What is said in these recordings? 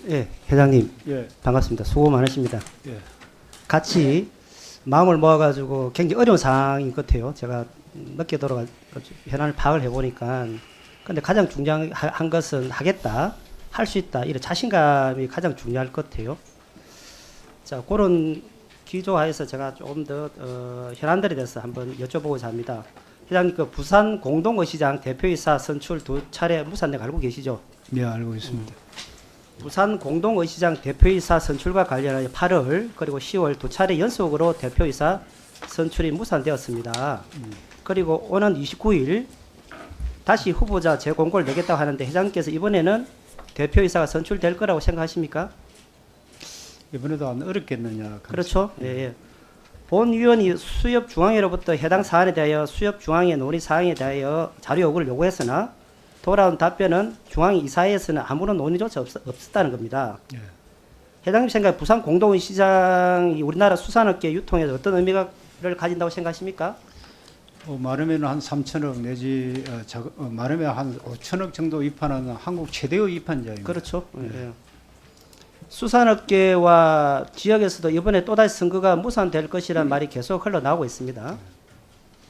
예, 회장님 예, 반갑습니다. 수고 많으십니다. 예, 같이 마음을 모아가지고 굉장히 어려운 상황인 것 같아요. 제가 늦게 돌아가 현안을 파악을 해보니까 근데 가장 중요한 것은 하겠다, 할 수 있다 이런 자신감이 가장 중요할 것 같아요. 자, 그런 기조하에서 제가 조금 더 현안들에 대해서 한번 여쭤보고자 합니다. 회장님, 그 부산 공동의시장 대표이사 선출 2차례 무산된 거 알고 계시죠? 네, 알고 있습니다. 부산 공동의시장 대표이사 선출과 관련하여 8월 그리고 10월 2차례 연속으로 대표이사 선출이 무산되었습니다. 그리고 오는 29일 다시 후보자 재공고를 내겠다고 하는데 회장님께서 이번에는 대표이사가 선출될 거라고 생각하십니까? 이번에도 안 어렵겠느냐. 그렇죠. 예, 예. 본 위원이 수협중앙회로부터 해당 사안에 대하여 수협중앙회 논의 사항에 대하여 자료 요구를 요구했으나 돌아온 답변은 중앙이사회에서는 아무런 논의조차 없었다는 겁니다. 예. 회장님 생각에 부산 공동시장이 우리나라 수산업계 유통에서 어떤 의미를 가진다고 생각하십니까? 말하면 한 3천억 내지 말하면 한 5천억 정도 입판하는 한국 최대의 입판자입니다. 그렇죠. 예. 예. 수산업계와 지역에서도 이번에 또다시 선거가 무산될 것이라는 말이 계속 흘러나오고 있습니다.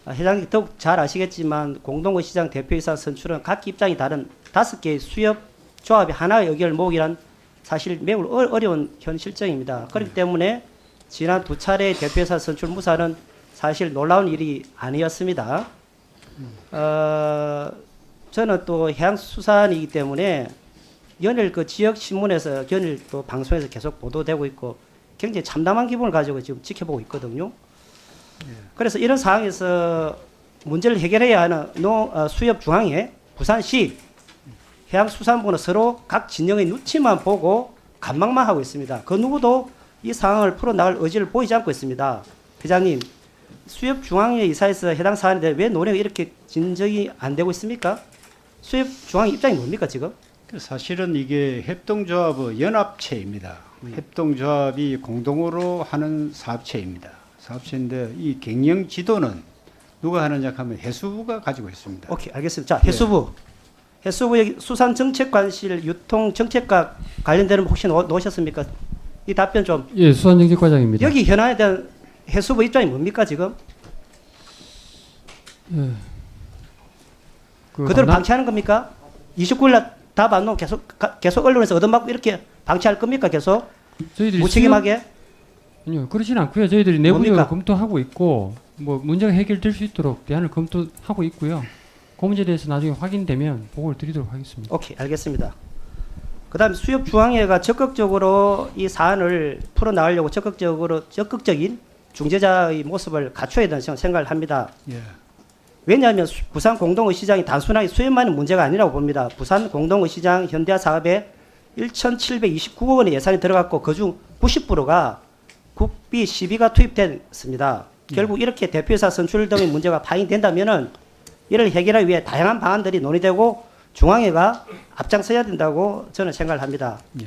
회장님 더욱 잘 아시겠지만 공동의 시장 대표이사 선출은 각 입장이 다른 5개의 수협 조합이 하나의 의견을 모으기란 사실 매우 어려운 현실적입니다. 그렇기 때문에 지난 2차례 대표이사 선출 무산은 사실 놀라운 일이 아니었습니다. 저는 또 해양수산이기 때문에 연일 그 지역 신문에서 연일 또 방송에서 계속 보도되고 있고 굉장히 참담한 기분을 가지고 지금 지켜보고 있거든요. 그래서 이런 상황에서 문제를 해결해야 하는 수협중앙회, 부산시, 해양수산부는 서로 각 진영의 눈치만 보고 관망만 하고 있습니다. 그 누구도 이 상황을 풀어나갈 의지를 보이지 않고 있습니다. 회장님, 수협중앙회 이사에서 해당 사안에 대해 왜 논의가 이렇게 진전이 안 되고 있습니까? 수협중앙회 입장이 뭡니까 지금? 사실은 이게 협동조합의 연합체입니다. 협동조합이 공동으로 하는 사업체입니다. 사업체인데 이 경영 지도는 누가 하느냐 하면 해수부가 가지고 있습니다. 오케이, 알겠습니다. 자, 해수부. 해수부의 수산정책관실 유통정책과 관련되는 분 혹시 놓으셨습니까? 이 답변 좀. 예, 수산정책과장입니다. 여기 현안에 대한 해수부 입장이 뭡니까 지금? 예. 그대로 방치하는 겁니까? 29일 날 답 안 나오고 계속 언론에서 얻어맞고 이렇게 방치할 겁니까 계속? 저희들이 무책임하게? 아니요, 그렇진 않고요. 저희들이 내부적으로 뭡니까? 검토하고 있고 뭐 문제가 해결될 수 있도록 대안을 검토하고 있고요. 그 문제에 대해서 나중에 확인되면 보고를 드리도록 하겠습니다. 오케이, 알겠습니다. 그다음 수협중앙회가 적극적으로 이 사안을 풀어나가려고 적극적인 중재자의 모습을 갖춰야 된다고 생각을 합니다. 예. 왜냐하면 부산 공동의시장이 단순하게 수협만의 문제가 아니라고 봅니다. 부산 공동의시장 현대화 사업에 1,729억 원의 예산이 들어갔고 그중 90%가 국비 시비가 투입됐습니다. 결국 이렇게 대표이사 선출 등의 문제가 파행된다면은 이를 해결하기 위해 다양한 방안들이 논의되고 중앙회가 앞장서야 된다고 저는 생각을 합니다. 예.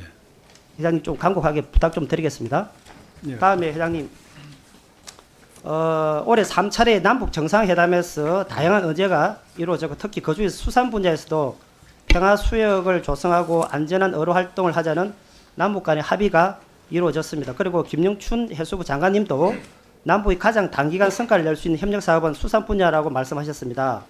회장님 좀 간곡하게 부탁 좀 드리겠습니다. 예. 다음에 회장님, 올해 3차례 남북 정상회담에서 다양한 의제가 이루어졌고 특히 그중에서 수산 분야에서도 평화 수역을 조성하고 안전한 어로 활동을 하자는 남북 간의 합의가 이루어졌습니다. 그리고 김영춘 해수부 장관님도 남북이 가장 단기간 성과를 낼 수 있는 협력 사업은 수산 분야라고 말씀하셨습니다.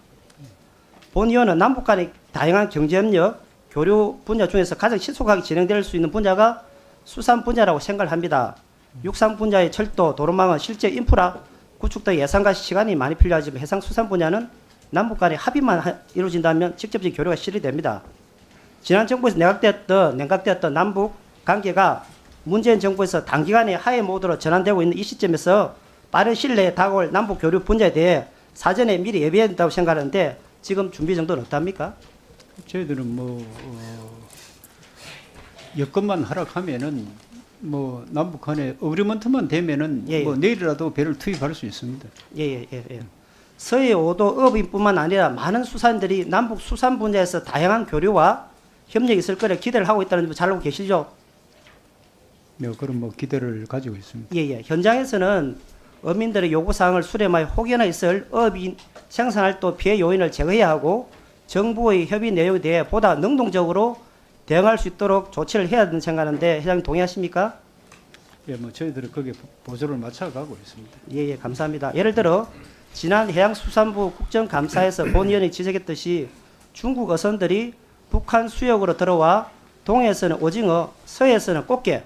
본 의원은 남북 간의 다양한 경제협력, 교류 분야 중에서 가장 신속하게 진행될 수 있는 분야가 수산 분야라고 생각을 합니다. 육상 분야의 철도, 도로망은 실제 인프라 구축 등 예산과 시간이 많이 필요하지만 해상 수산 분야는 남북 간의 합의만 이루어진다면 직접적인 교류가 실현됩니다. 지난 정부에서 냉각되었던 남북 관계가 문재인 정부에서 단기간에 하해 모드로 전환되고 있는 이 시점에서 빠른 시일 내에 다가올 남북 교류 분야에 대해 사전에 미리 예비해야 된다고 생각하는데 지금 준비 정도는 어떻습니까? 저희들은 여건만 허락하면은 남북 간에 어그리먼트만 되면은 예, 예. 내일이라도 배를 투입할 수 있습니다. 예. 서해 5도 업인뿐만 아니라 많은 수산들이 남북 수산 분야에서 다양한 교류와 협력이 있을 거라 기대를 하고 있다는 점 잘 알고 계시죠? 네, 그런 기대를 가지고 있습니다. 예. 어민들의 어민들의 요구사항을 수렴하여 혹여나 있을 업인 생산활동 피해 요인을 제거해야 하고 정부의 협의 내용에 대해 보다 능동적으로 대응할 수 있도록 조치를 해야 된다고 생각하는데 회장님 동의하십니까? 예, 뭐 저희들은 거기에 보조를 맞춰가고 있습니다. 예, 감사합니다. 예를 들어 지난 해양수산부 국정감사에서 본 의원이 지적했듯이 중국 어선들이 북한 수역으로 들어와 동해에서는 오징어, 서해에서는 꽃게,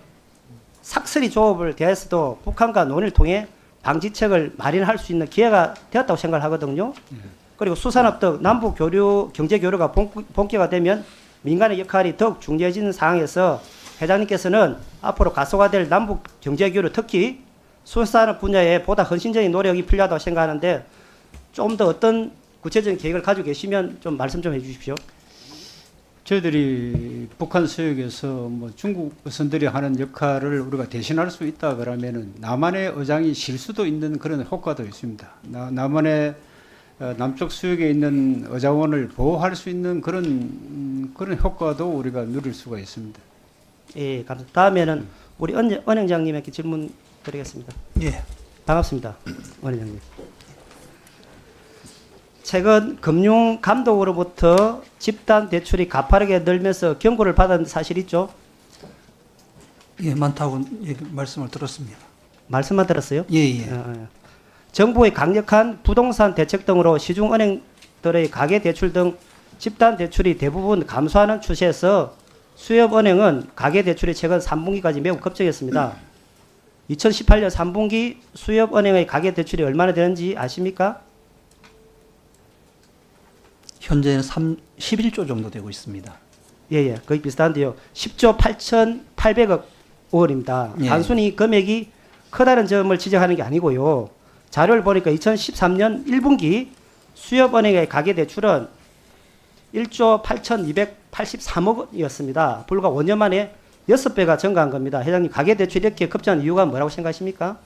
삭스리 조업을 대해서도 북한과 논의를 통해 방지책을 마련할 수 있는 기회가 되었다고 생각을 하거든요. 그리고 수산업 등 남북 교류, 경제 교류가 본격화 되면 민간의 역할이 더욱 중요해지는 상황에서 회장님께서는 앞으로 가속화될 남북 경제 교류, 특히 수산업 분야에 보다 헌신적인 노력이 필요하다고 생각하는데 좀 더 어떤 구체적인 계획을 가지고 계시면 좀 말씀 좀 해주십시오. 저희들이 북한 수역에서 뭐 중국 어선들이 하는 역할을 우리가 대신할 수 있다 그러면은 남한의 어장이 실 수도 있는 그런 효과도 있습니다. 남한의 남쪽 수역에 있는 어장원을 보호할 수 있는 그런 효과도 우리가 누릴 수가 있습니다. 예, 감사합니다. 다음에는 우리 원행장님에게 질문 드리겠습니다. 예. 반갑습니다. 원행장님. 최근 금융감독으로부터 집단 대출이 가파르게 늘면서 경고를 받은 사실 있죠? 예, 많다고 말씀을 들었습니다. 말씀만 들었어요? 예, 예. 정부의 강력한 부동산 대책 등으로 시중은행들의 가계대출 등 집단 대출이 대부분 감소하는 추세에서 수협은행은 가계대출이 최근 3분기까지 매우 급증했습니다. 2018년 3분기 수협은행의 가계대출이 얼마나 되는지 아십니까? 현재는 11조 정도 되고 있습니다. 예, 거의 비슷한데요. 10조 8,800억 원입니다. 예. 단순히 금액이 크다는 점을 지적하는 게 아니고요. 자료를 보니까 2013년 1분기 수협은행의 가계대출은 1조 8,283억 원이었습니다. 불과 5년 만에 6배가 증가한 겁니다. 회장님, 가계대출이 이렇게 급증한 이유가 뭐라고 생각하십니까?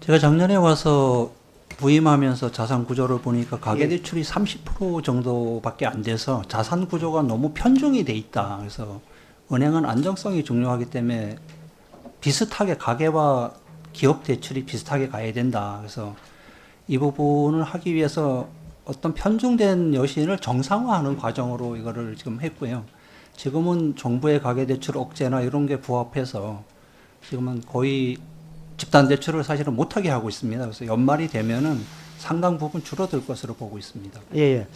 제가 작년에 와서 부임하면서 자산 구조를 보니까 가계대출이 30% 정도밖에 안 돼서 자산 구조가 너무 편중이 돼 있다. 그래서 은행은 안정성이 중요하기 때문에 비슷하게 가계와 기업 대출이 비슷하게 가야 된다. 그래서 이 부분을 하기 위해서 어떤 편중된 여신을 정상화하는 과정으로 이거를 지금 했고요. 지금은 정부의 가계대출 억제나 이런 게 부합해서 지금은 거의 집단 대출을 사실은 못하게 하고 있습니다. 그래서 연말이 되면은 상당 부분 줄어들 것으로 보고 있습니다. 예.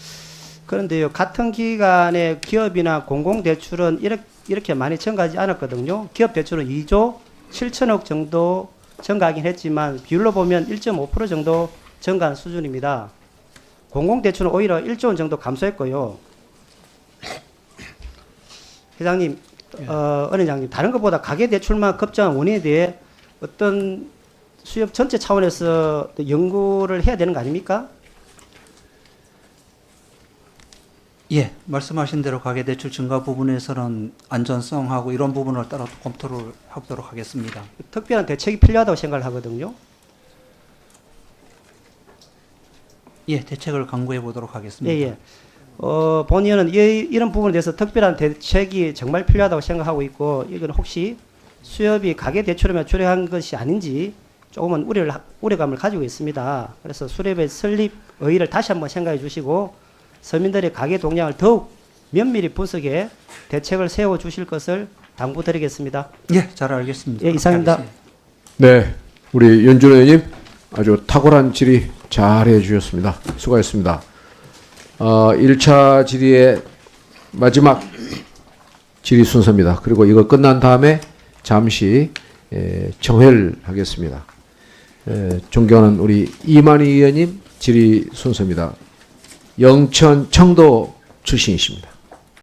그런데요, 같은 기간에 기업이나 공공대출은 이렇게 많이 증가하지 않았거든요. 기업 대출은 2조 7천억 정도 증가하긴 했지만 비율로 보면 1.5% 정도 증가한 수준입니다. 공공대출은 오히려 1조 원 정도 감소했고요. 회장님, 은행장님, 다른 것보다 가계대출만 급증한 원인에 대해 어떤 수협 전체 차원에서 연구를 해야 되는 거 아닙니까? 예, 말씀하신 대로 가계대출 증가 부분에서는 안전성하고 이런 부분을 따라 검토를 하도록 하겠습니다. 특별한 대책이 필요하다고 생각을 하거든요. 예, 대책을 강구해 보도록 하겠습니다. 본 의원은 이런 부분에 대해서 특별한 대책이 정말 필요하다고 생각하고 있고, 이건 혹시 수협이 가계대출에만 주력한 것이 아닌지 조금은 우려감을 가지고 있습니다. 그래서 수협의 설립 의의를 다시 한번 생각해 주시고 서민들의 가계 동향을 더욱 면밀히 분석해 대책을 세워 주실 것을 당부드리겠습니다. 예, 잘 알겠습니다. 예, 이상입니다. 네, 우리 연준 의원님 아주 탁월한 질의 잘 해주셨습니다. 수고하셨습니다. 1차 질의의 마지막 질의 순서입니다. 그리고 이거 끝난 다음에 잠시 정회를 하겠습니다. 존경하는 우리 이만희 의원님 질의 순서입니다. 영천 청도 출신이십니다.